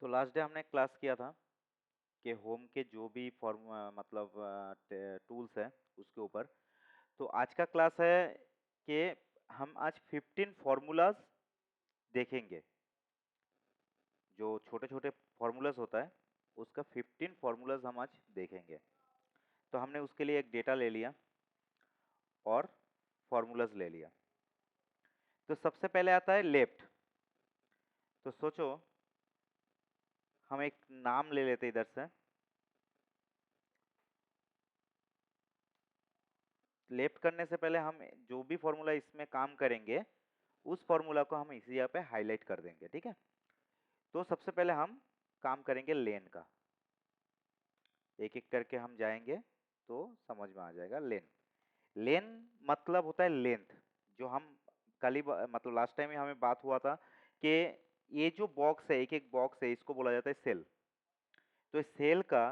तो last day हमने class किया था कि होम के जो भी फॉर्म मतलब टूल्स है उसके ऊपर। तो आज का क्लास है कि हम आज 15 फार्मूलाज देखेंगे। जो छोटे छोटे फार्मूलाज होता है उसका 15 फार्मूलाज हम आज देखेंगे। तो हमने उसके लिए एक डेटा ले लिया और फार्मूलाज ले लिया। तो सबसे पहले आता है लेफ्ट। तो सोचो हम एक नाम ले लेते इधर से। लेफ्ट करने से पहले हम जो भी फॉर्मूला इसमें काम करेंगे उस फॉर्मूला को हम इसी जगह पे हाईलाइट कर देंगे, ठीक है। तो सबसे पहले हम काम करेंगे लेन का। एक एक करके हम जाएंगे तो समझ में आ जाएगा। लेन लेन मतलब होता है लेंथ। जो हम मतलब लास्ट टाइम ही हमें बात हुआ था कि ये जो बॉक्स है, एक एक बॉक्स है, इसको बोला जाता है सेल। तो इस सेल का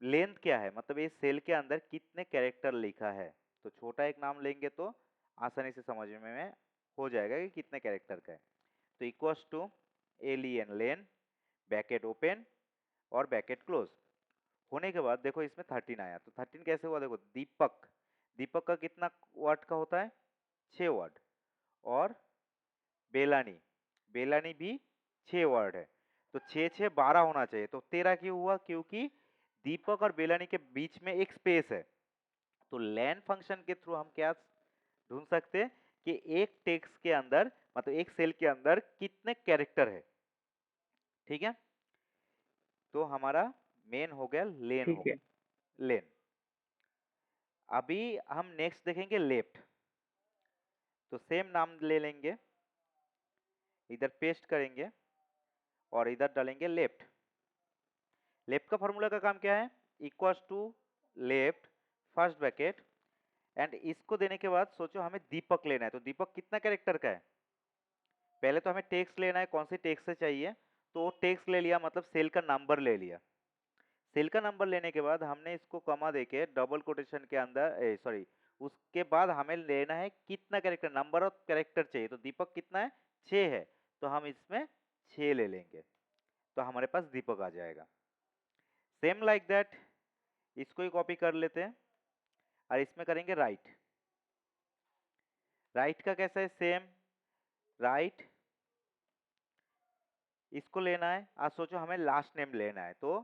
लेंथ क्या है, मतलब ये सेल के अंदर कितने कैरेक्टर लिखा है। तो छोटा एक नाम लेंगे तो आसानी से समझ में हो जाएगा कि कितने कैरेक्टर का है। तो equals to alien len bracket open और बैकेट क्लोज होने के बाद देखो इसमें 13 आया। तो 13 कैसे हुआ, देखो दीपक, दीपक का कितना वर्ड का होता है, 6 वर्ड। और बेलानी, बेलानी भी 6 वर्ड है। तो 6 6 12 होना चाहिए। तो 13 क्यों हुआ, क्योंकि दीपक और बेलानी के बीच में एक स्पेस है। तो लेन फंक्शन के थ्रू हम क्या ढूंढ सकते हैं कि एक टेक्स्ट के अंदर, मतलब एक सेल के अंदर कितने कैरेक्टर है, ठीक है। तो हमारा मेन हो गया, लेन हो ठीक है। गया, लेन। अभी हम नेक्स्ट देखेंगे लेफ्ट। तो सेम नाम ले लेंगे, इधर पेस्ट करेंगे और इधर डालेंगे लेफ्ट। लेफ्ट का फॉर्मूला का काम क्या है, equals to left first bracket. And इसको देने के बाद सोचो हमें दीपक लेना है। तो दीपक कितना कैरेक्टर का है, पहले तो हमें टेक्स्ट लेना है, कौन सी टेक्स्ट से चाहिए। तो टेक्स्ट ले लिया, मतलब सेल का नंबर ले लिया। सेल का नंबर लेने के बाद हमने इसको कमा देके डबल कोटेशन के अंदर सॉरी, उसके बाद हमें लेना है कितना कैरेक्टर, नंबर ऑफ कैरेक्टर चाहिए। तो दीपक कितना है, 6 है। तो हम इसमें 6 ले लेंगे तो हमारे पास दीपक आ जाएगा। सेम लाइक दैट इसको ही कॉपी कर लेते हैं और इसमें करेंगे राइट। राइट का कैसा है, सेम राइट, इसको लेना है। आज सोचो हमें लास्ट नेम लेना है, तो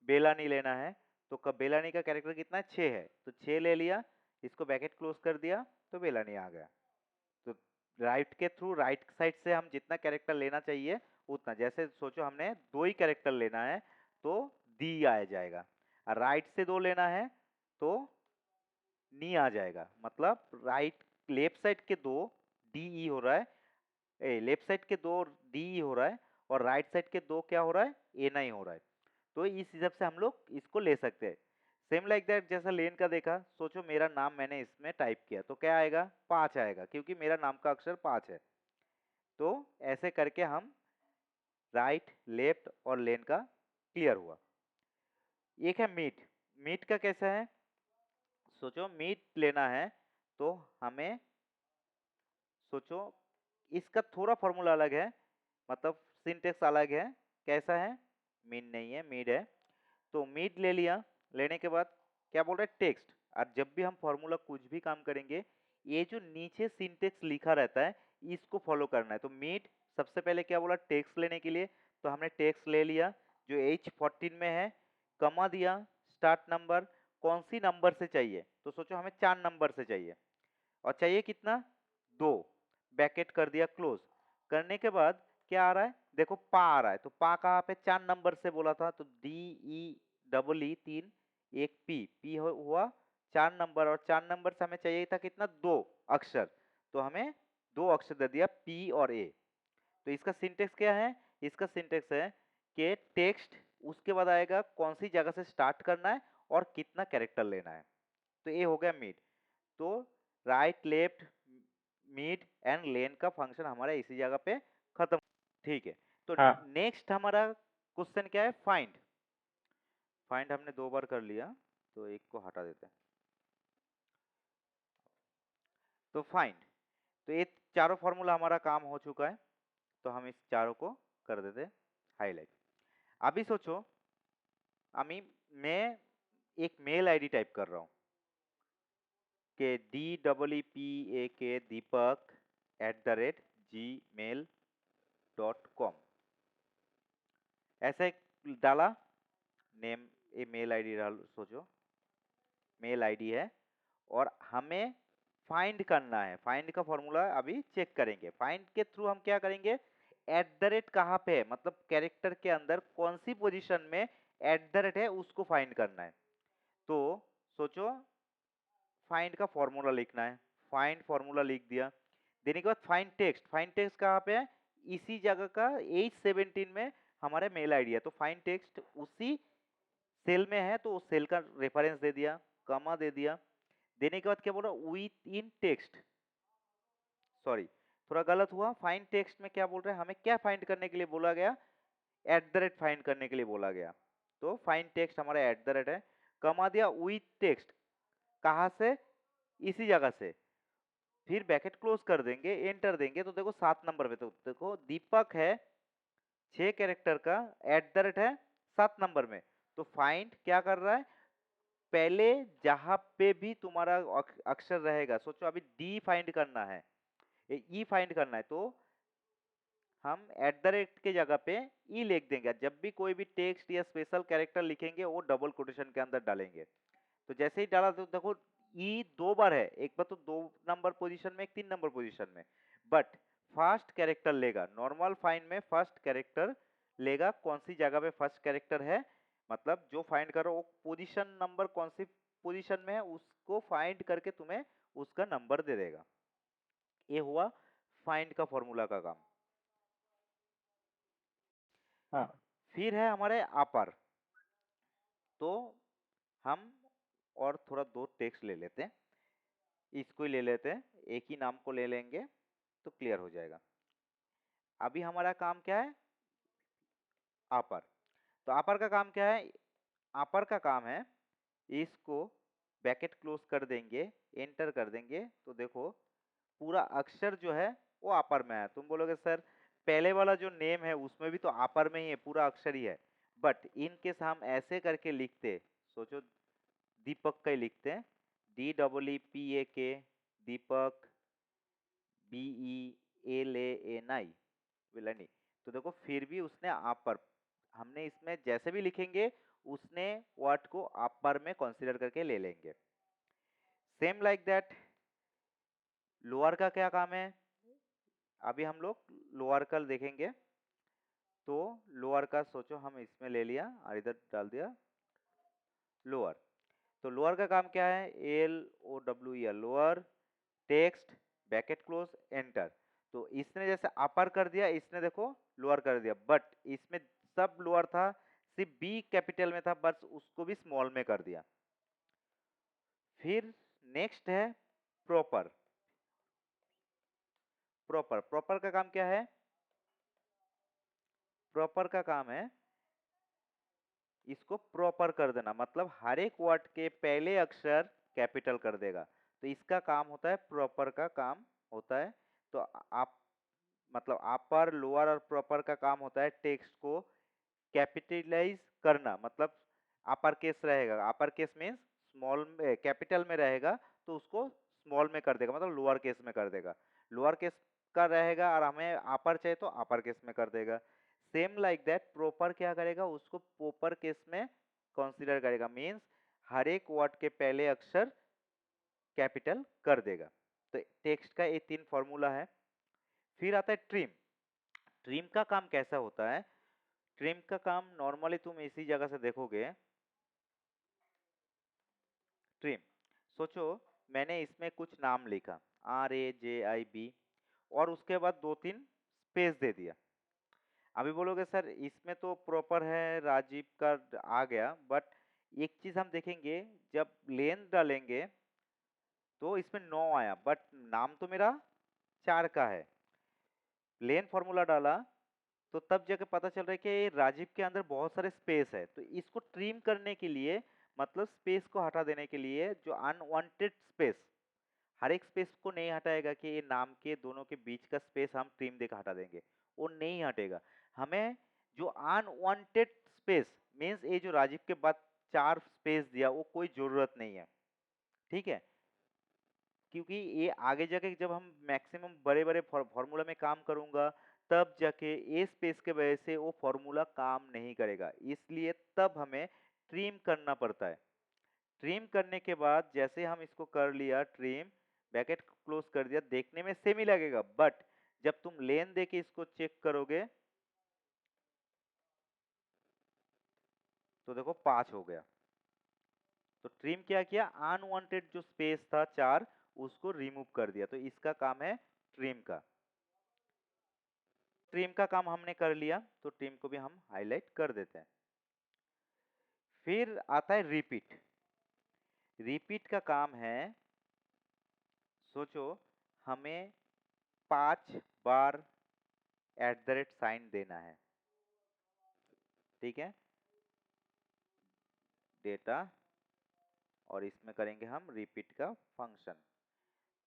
बेलानी लेना है। तो कब बेलानी का कैरेक्टर कितना है, 6 है। तो 6 ले लिया, इसको ब्रैकेट क्लोज कर दिया तो बेलानी आ गया। तो राइट के थ्रू, राइट साइड से हम जितना कैरेक्टर लेना चाहिए उतना, जैसे सोचो हमने 2 ही कैरेक्टर लेना है तो दी आ जाएगा। और राइट से 2 लेना है तो नी आ जाएगा। मतलब राइट लेफ्ट साइड के 2 डी ई हो रहा है, लेफ्ट साइड के 2 डी ई हो रहा है और राइट साइड के 2 क्या हो रहा है, एन आई हो रहा है। तो इस हिसाब से हम लोग इसको ले सकते हैं। सेम लाइक दैट जैसा लेन का देखा, सोचो मेरा नाम मैंने इसमें टाइप किया तो क्या आएगा, 5 आएगा, क्योंकि मेरा नाम का अक्षर 5 है। तो ऐसे करके हम राइट लेफ्ट और लेन का क्लियर हुआ। एक है मीट। मीट का कैसा है, सोचो मीट लेना है तो हमें सोचो इसका थोड़ा फॉर्मूला अलग है, मतलब सिंटेक्स अलग है। कैसा है, मीन नहीं है, मीड है। तो मीड ले लिया, लेने के बाद क्या बोल रहा है, टेक्स्ट। और जब भी हम फॉर्मूला कुछ भी काम करेंगे, ये जो नीचे सिंटेक्स लिखा रहता है इसको फॉलो करना है। तो मीड सबसे पहले क्या बोला, टेक्स्ट लेने के लिए। तो हमने टेक्स्ट ले लिया जो H14 में है, कमा दिया, स्टार्ट नंबर, कौन सी नंबर से चाहिए। तो सोचो हमें 4 नंबर से चाहिए और चाहिए कितना, 2। ब्रैकेट कर दिया क्लोज। करने के बाद क्या आ रहा है, देखो पा आ रहा है। तो पा कहाँ पे, 4 नंबर से बोला था तो डी ई डबल ई 3, एक पी, पी हुआ 4 नंबर। और 4 नंबर से हमें चाहिए था कितना, 2 अक्षर। तो हमें 2 अक्षर दे दिया, पी और ए। तो इसका सिंटेक्स क्या है, इसका सिंटेक्स है कि टेक्स्ट, उसके बाद आएगा कौन सी जगह से स्टार्ट करना है और कितना कैरेक्टर लेना है। तो ये हो गया मिड। तो राइट लेफ्ट मिड एंड लेन का फंक्शन हमारा इसी जगह पे खत्म, ठीक है। तो हाँ। नेक्स्ट हमारा क्वेश्चन क्या है, फाइंड। फाइंड हमने 2 बार कर लिया तो एक को हटा देते हैं। तो फाइंड, तो ये चारों फॉर्मूला हमारा काम हो चुका है। तो हम इस चारों को कर देते हैं। हाईलाइट। अभी सोचो मैं एक मेल आईडी टाइप कर रहा हूँ कि DEEPAK Deepak@gmail.com, ऐसा एक डाला नेम, ये मेल आईडी डाल, सोचो मेल आईडी है और हमें फाइंड करना है। फाइंड का फॉर्मूला अभी चेक करेंगे। फाइंड के थ्रू हम क्या करेंगे, एट द रेट कहाँ पे है, मतलब कैरेक्टर के अंदर कौन सी पोजीशन में एट द रेट है उसको फाइंड करना है। तो सोचो फाइंड का फॉर्मूला लिखना है, फाइंड फॉर्मूला लिख दिया। देने के बाद फाइंड टेक्स्ट, फाइंड टेक्स्ट कहाँ पे है, इसी जगह का 817 में हमारे मेल आईडी है, तो फाइंड टेक्स्ट उसी सेल में है तो उस सेल का रेफरेंस दे दिया, कमा दे दिया। देने के बाद क्या बोल रहा, विथ इन टेक्स्ट, सॉरी थोड़ा गलत हुआ, फाइंड टेक्स्ट में क्या बोल रहे हैं, हमें क्या फाइंड करने के लिए बोला गया, एट द रेट फाइंड करने के लिए बोला गया। तो फाइंड टेक्स्ट हमारा एट द रेट है, कमा दिया विथ टेक्स्ट, कहाँ से, इसी जगह से। फिर ब्रैकेट क्लोज कर देंगे, एंटर देंगे, तो देखो 7 नंबर पे, तो देखो दीपक है 6 कैरेक्टर का, एट द रेट है 7 नंबर में। तो फाइंड क्या कर रहा है, पहले जहां पे भी तुम्हारा अक्षर रहेगा, सोचो अभी डी फाइंड करना है, ई फाइंड करना है, तो हम एट द रेट के जगह पे ई लिख देंगे। जब भी कोई भी टेक्स्ट या स्पेशल कैरेक्टर लिखेंगे वो डबल कोटेशन के अंदर डालेंगे। तो जैसे ही डाला तो देखो ई 2 बार है, एक बार तो 2 नंबर पोजीशन में, एक 3 नंबर पोजीशन में, बट फर्स्ट कैरेक्टर लेगा। नॉर्मल फाइंड में फर्स्ट कैरेक्टर लेगा, कौन सी जगह पे फर्स्ट कैरेक्टर है, मतलब जो फाइंड करो वो पोजीशन नंबर कौन सी पोजीशन में है उसको फाइंड करके तुम्हें उसका नंबर दे देगा। ये हुआ फाइंड का फॉर्मूला का काम। हाँ फिर है हमारे अपर, तो हम और थोड़ा 2 टेक्स्ट ले लेते हैं, इसको ही ले लेते हैं, एक ही नाम को ले लेंगे तो क्लियर हो जाएगा। अभी हमारा काम क्या है, अपर। तो अपर का काम क्या है, अपर का काम है इसको ब्रैकेट क्लोज कर देंगे, एंटर कर देंगे, तो देखो पूरा अक्षर जो है वो अपर में है। तुम बोलोगे सर पहले वाला जो नेम है उसमें भी तो अपर में ही है, पूरा अक्षर ही है, बट इन केस हम ऐसे करके लिखते, सोचो दीपक का ही लिखते हैं, DEEPAK दीपक, BELANI विलनी, तो देखो फिर भी उसने अपर, हमने इसमें जैसे भी लिखेंगे उसने वर्ड को अपर में कंसीडर करके ले लेंगे। सेम लाइक दैट लोअर का क्या काम है, अभी हम लोग लोअर का देखेंगे। तो लोअर का सोचो हम इसमें ले लिया और इधर डाल दिया लोअर। तो लोअर का काम क्या है, LOWER lower, text bracket close enter. तो इसने जैसे अपर कर दिया, इसने देखो लोअर कर दिया, बट इसमें सब लोअर था, सिर्फ बी कैपिटल में था, बस उसको भी स्मॉल में कर दिया। फिर नेक्स्ट है प्रॉपर। प्रॉपर, प्रॉपर का काम क्या है, प्रॉपर का काम है इसको प्रॉपर कर देना, मतलब हर एक वर्ड के पहले अक्षर कैपिटल कर देगा, तो इसका काम होता है, प्रॉपर का काम होता है। तो आप मतलब अपर लोअर और प्रॉपर का काम होता है टेक्स्ट को कैपिटलाइज करना, मतलब अपर केस रहेगा, अपर केस मीन्स स्मॉल में कैपिटल में रहेगा तो उसको स्मॉल में कर देगा, मतलब लोअर केस में कर देगा। लोअर केस का रहेगा और हमें अपर चाहिए तो अपर केस में कर देगा। सेम लाइक दैट प्रॉपर क्या करेगा, उसको पोपर केस में कंसीडर करेगा, मीन्स हर एक वर्ड के पहले अक्षर कैपिटल कर देगा। तो टेक्स्ट का ये 3 फॉर्मूला है। फिर आता है ट्रिम। ट्रिम का काम कैसा होता है, ट्रिम का काम नॉर्मली तुम इसी जगह से देखोगे, ट्रिम, सोचो मैंने इसमें कुछ नाम लिखा RAJIB और उसके बाद 2-3 स्पेस दे दिया। अभी बोलोगे सर इसमें तो प्रॉपर है, राजीव का आ गया, बट एक चीज हम देखेंगे, जब लेंथ डालेंगे तो इसमें 9 आया, बट नाम तो मेरा 4 का है। लेन फॉर्मूला डाला तो तब जाके पता चल रहा है कि राजीव के अंदर बहुत सारे स्पेस है, तो इसको ट्रिम करने के लिए, मतलब स्पेस को हटा देने के लिए, जो अनवांटेड स्पेस, हर एक स्पेस को नहीं हटाएगा कि ये नाम के दोनों के बीच का स्पेस हम ट्रिम देकर हटा देंगे, वो नहीं हटेगा। हमें जो अनवांटेड स्पेस मीन्स ये जो राजीव के बाद 4 स्पेस दिया वो कोई जरूरत नहीं है, ठीक है, क्योंकि ये आगे जाके जब हम मैक्सिमम बड़े बड़े फॉर्मूला में काम करूंगा तब जाके ये स्पेस के वजह से वो फॉर्मूला काम नहीं करेगा, इसलिए तब हमें ट्रिम करना पड़ता है। ट्रिम करने के बाद जैसे हम इसको कर लिया ट्रिम, ब्रैकेट क्लोज कर दिया, देखने में सेम ही लगेगा, बट जब तुम लेन दे के इसको चेक करोगे तो देखो 5 हो गया। तो ट्रिम क्या किया, अनवांटेड जो स्पेस था 4 उसको रिमूव कर दिया, तो इसका काम है ट्रिम का। ट्रिम का काम हमने कर लिया, तो ट्रिम को भी हम हाईलाइट कर देते हैं। फिर आता है रिपीट। रिपीट का काम है, सोचो हमें 5 बार @ देना है, ठीक है, डेटा, और इसमें करेंगे हम रिपीट का फंक्शन।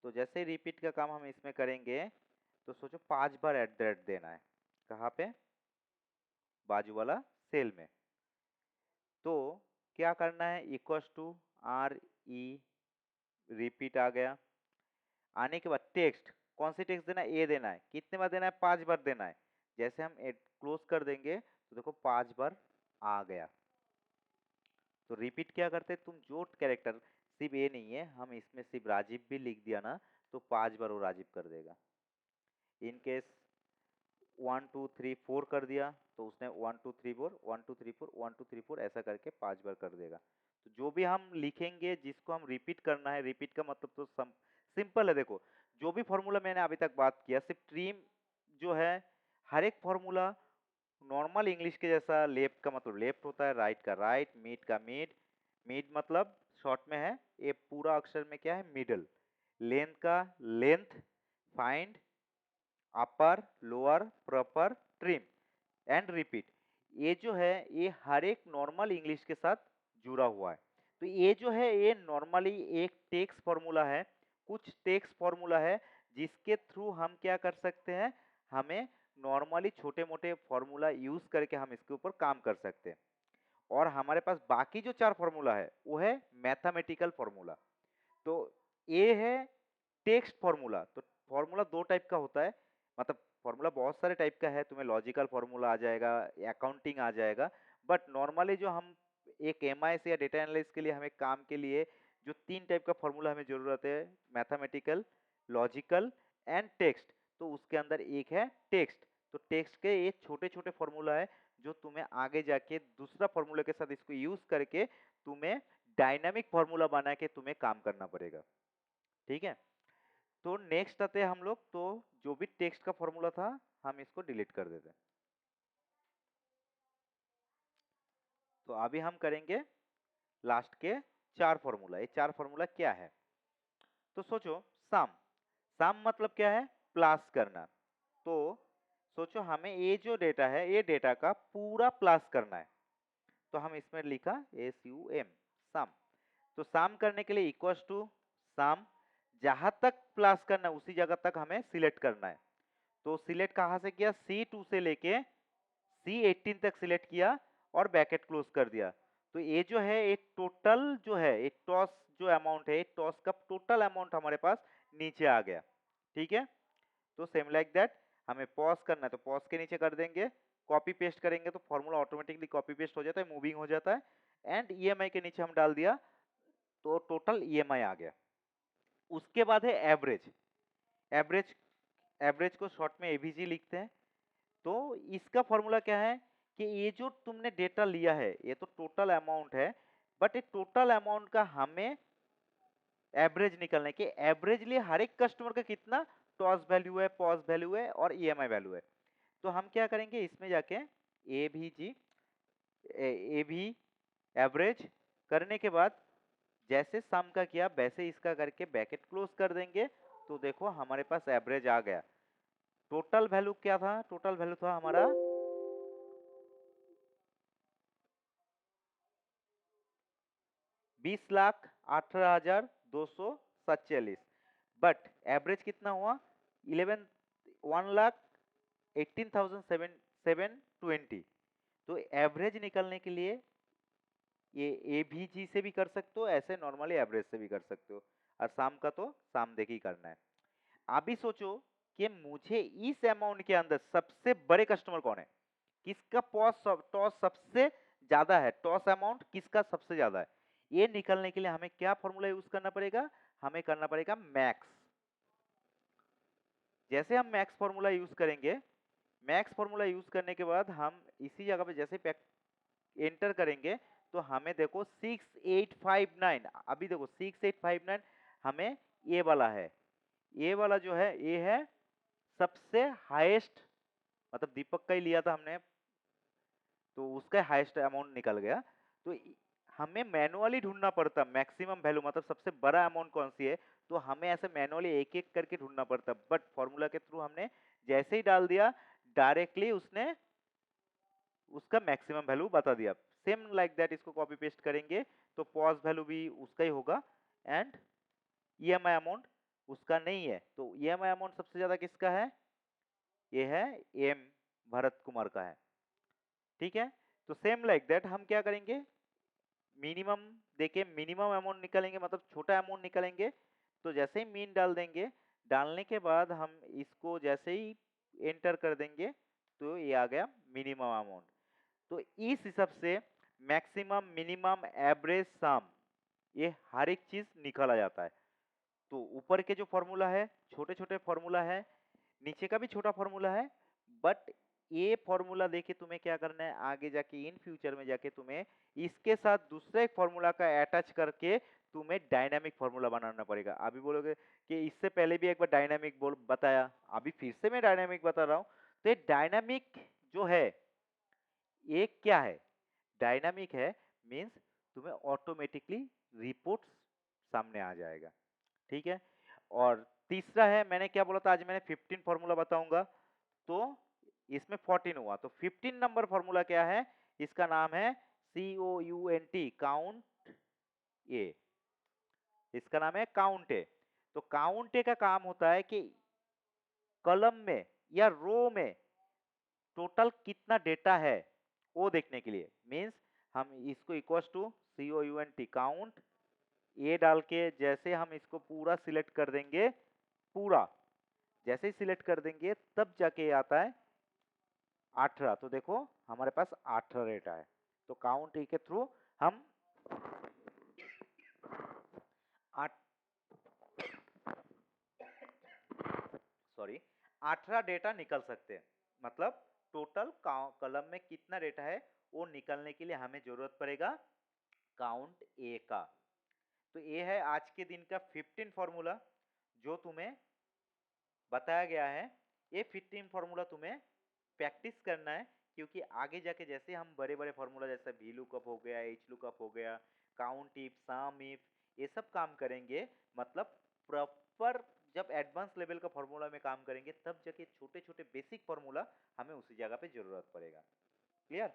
तो जैसे रिपीट का काम हम इसमें करेंगे तो सोचो 5 बार @ देना है, कहाँ पे, बाजू वाला सेल में। तो क्या करना है, इक्वल्स टू RE, रिपीट आ गया। आने के बाद टेक्स्ट, कौन सी टेक्स्ट देना है, ए देना है, कितने बार देना है, 5 बार देना है। जैसे हम क्लोज कर देंगे तो देखो 5 बार आ गया। तो रिपीट क्या करते हैं, तुम जो कैरेक्टर, सिर्फ ए नहीं है, हम इसमें सिर्फ राजीव भी लिख दिया ना तो 5 बार वो राजीव कर देगा। इन केस 1 2 3 4 कर दिया तो उसने 1 2 3 4 1 2 3 4 1 2 3 4 ऐसा करके 5 बार कर देगा। तो जो भी हम लिखेंगे जिसको हम रिपीट करना है, रिपीट का मतलब तो सिंपल है। देखो जो भी फॉर्मूला मैंने अभी तक बात किया, सिर्फ ट्रिम जो है, हर एक फॉर्मूला नॉर्मल इंग्लिश के जैसा, लेफ्ट का मतलब लेफ्ट होता है, राइट का राइट, मिड का मिड, मिड मतलब शॉर्ट में है, ये पूरा अक्षर में क्या है, मिडल, लेंथ का length, find, upper lower proper, trim and repeat, ये जो है ये हर एक नॉर्मल इंग्लिश के साथ जुड़ा हुआ है। तो ये जो है ये नॉर्मली एक टेक्स्ट फॉर्मूला है, कुछ टेक्स्ट फॉर्मूला है जिसके थ्रू हम क्या कर सकते हैं, हमें नॉर्मली छोटे मोटे फॉर्मूला यूज करके हम इसके ऊपर काम कर सकते हैं। और हमारे पास बाकी जो 4 फॉर्मूला है वो है मैथमेटिकल फॉर्मूला। तो ये है टेक्स्ट फॉर्मूला। तो फॉर्मूला 2 टाइप का होता है, मतलब फॉर्मूला बहुत सारे टाइप का है, तुम्हें लॉजिकल फॉर्मूला आ जाएगा, अकाउंटिंग आ जाएगा, बट नॉर्मली जो हम एक एमआईएस या डेटा एनालिसिस के लिए हमें काम के लिए जो 3 टाइप का फॉर्मूला हमें जरूरत है, मैथमेटिकल, लॉजिकल एंड टेक्स्ट, तो उसके अंदर एक है टेक्स्ट। तो टेक्स्ट के ये छोटे छोटे फॉर्मूला है जो तुम्हें आगे जाके दूसरा फॉर्मूला के साथ इसको यूज करके तुम्हें डायनामिक फॉर्मूला बना के तुम्हें काम करना पड़ेगा, ठीक है। तो नेक्स्ट आते हैं हम लोग, तो जो भी टेक्स्ट का फॉर्मूला था हम इसको डिलीट कर देते हैं। तो अभी हम करेंगे लास्ट के 4 फॉर्मूला। ये 4 फॉर्मूला क्या है, तो सोचो सम, सम मतलब क्या है, प्लस करना। तो सोचो हमें ये जो डेटा है ये डेटा का पूरा प्लस करना है, तो हम इसमें लिखा SUM, सम। तो सम करने के लिए इक्वल्स टू सम, जहां तक प्लस करना है उसी जगह तक हमें सिलेक्ट करना है। तो सिलेक्ट कहां से किया, C2 से लेके C18 तक सिलेक्ट किया और ब्रैकेट क्लोज कर दिया। तो ये जो है एक टोटल जो है एक टॉस जो अमाउंट है, टॉस का टोटल अमाउंट हमारे पास नीचे आ गया, ठीक है। तो सेम लाइक दैट हमें पॉज करना है तो पॉज के नीचे कर देंगे, कॉपी पेस्ट करेंगे तो फॉर्मूला ऑटोमेटिकली कॉपी पेस्ट हो जाता है, मूविंग हो जाता है, एंड ईएमआई के नीचे हम डाल दिया तो टोटल ईएमआई आ गया। उसके बाद है एवरेज। एवरेज, एवरेज को शॉर्ट में एवीजी लिखते हैं। तो इसका फॉर्मूला क्या है कि ये जो तुमने डेटा लिया है ये तो टोटल अमाउंट है, बट ये टोटल अमाउंट का हमें एवरेज निकलने के, एवरेजली हर एक कस्टमर का कितना टॉस वैल्यू है, पॉज वैल्यू है और ईएमआई वैल्यू है। तो हम क्या करेंगे इसमें जाके एवीजी, एवी एवरेज करने के बाद जैसे सम का किया वैसे इसका करके ब्रैकेट क्लोज कर देंगे, तो देखो हमारे पास एवरेज आ गया। टोटल वैल्यू क्या था, टोटल वैल्यू था हमारा 20,18,247, बट एवरेज कितना हुआ 11 1,18,720। एवरेज निकलने के लिए ये एवीजी से भी कर सकते हो, ऐसे नॉर्मली एवरेज से भी कर सकते हो, और साम का तो साम देख ही करना है। अभी सोचो कि मुझे इस अमाउंट के अंदर सबसे बड़े कस्टमर कौन है, किसका टॉस सबसे ज्यादा है, टॉस अमाउंट किसका सबसे ज्यादा है, ये निकलने के लिए हमें क्या फॉर्मूला यूज करना पड़ेगा, हमें करना पड़ेगा मैक्स। जैसे हम मैक्स फॉर्मूला यूज करेंगे, मैक्स फॉर्मूला यूज करने के बाद हम इसी जगह पे जैसे एंटर करेंगे तो हमें देखो 6859, अभी देखो 6859 हमें ये वाला है, ये वाला जो है ये है सबसे हाईएस्ट, मतलब दीपक का ही लिया था हमने तो उसका हाईएस्ट अमाउंट निकल गया। तो हमें मैनुअली ढूंढना पड़ता मैक्सिमम वैल्यू, मतलब सबसे बड़ा अमाउंट कौन सी है, तो हमें ऐसे मैनुअली एक एक करके ढूंढना पड़ता, बट फॉर्मूला के थ्रू हमने जैसे ही डाल दिया डायरेक्टली उसने उसका मैक्सिमम वैल्यू बता दिया। सेम लाइक दैट इसको कॉपी पेस्ट करेंगे तो पॉज वैल्यू भी उसका ही होगा, एंड ईएमआई अमाउंट उसका नहीं है, तो ईएमआई अमाउंट सबसे ज्यादा किसका है, ये है एम भरत कुमार का है। ठीक है, तो सेम लाइक दैट हम क्या करेंगे, मिनिमम देके मिनिमम अमाउंट निकालेंगे, मतलब छोटा अमाउंट निकालेंगे, तो जैसे ही मीन डाल देंगे, डालने के बाद हम इसको जैसे ही एंटर कर देंगे तो ये आ गया मिनिमम अमाउंट। तो इस हिसाब से मैक्सिमम मिनिमम एवरेज सम ये हर एक चीज निकाला जाता है। तो ऊपर के जो फॉर्मूला है छोटे छोटे फॉर्मूला है, नीचे का भी छोटा फॉर्मूला है, बट ये फॉर्मूला देके तुम्हें क्या करना है, आगे जाके इन फ्यूचर में जाके तुम्हें इसके साथ दूसरे एक फॉर्मूला का अटैच करके तुम्हें डायनामिक फॉर्मूला बनाना पड़ेगा। अभी बोलोगे कि इससे पहले भी एक बार डायनामिक बोल बताया, अभी फिर से मैं डायनामिक बता रहा हूं। तो ये डायनामिक जो है ये क्या है, डायनामिक है मींस तुम्हें ऑटोमेटिकली रिपोर्ट्स सामने आ जाएगा। ठीक है, और तीसरा है, मैंने क्या बोला था, आज मैंने 15 फॉर्मूला बताऊंगा, तो इसमें 14 हुआ, तो 15 नंबर फॉर्मूला क्या है, इसका नाम है COUNT, काउंट ए, इसका नाम है काउंट ए। तो काउंट ए का काम होता है कि कॉलम में या रो में टोटल कितना डेटा है वो देखने के लिए, मींस हम इसको इक्वल्स टू COUNT काउंट ए डाल के जैसे हम इसको पूरा सिलेक्ट कर देंगे, पूरा जैसे ही सिलेक्ट कर देंगे तब जाके आता है 18, तो देखो हमारे पास 18 डेटा है। तो काउंट ए के थ्रू हम 18 डेटा निकल सकते हैं, मतलब टोटल कॉलम में कितना डेटा है वो निकलने के लिए हमें जरूरत पड़ेगा काउंट ए का। तो ये है आज के दिन का 15 फॉर्मूला जो तुम्हें बताया गया है। ये 15 फॉर्मूला तुम्हें प्रैक्टिस करना है, क्योंकि आगे जाके जैसे हम बड़े बड़े फॉर्मूला जैसे वी लुकअप हो गया, एच लुकअप हो गया, काउंट इफ, सम इफ, ये सब काम करेंगे, मतलब प्रॉपर जब एडवांस लेवल का फॉर्मूला में काम करेंगे तब जाके छोटे छोटे बेसिक फॉर्मूला हमें उसी जगह पे जरूरत पड़ेगा। क्लियर?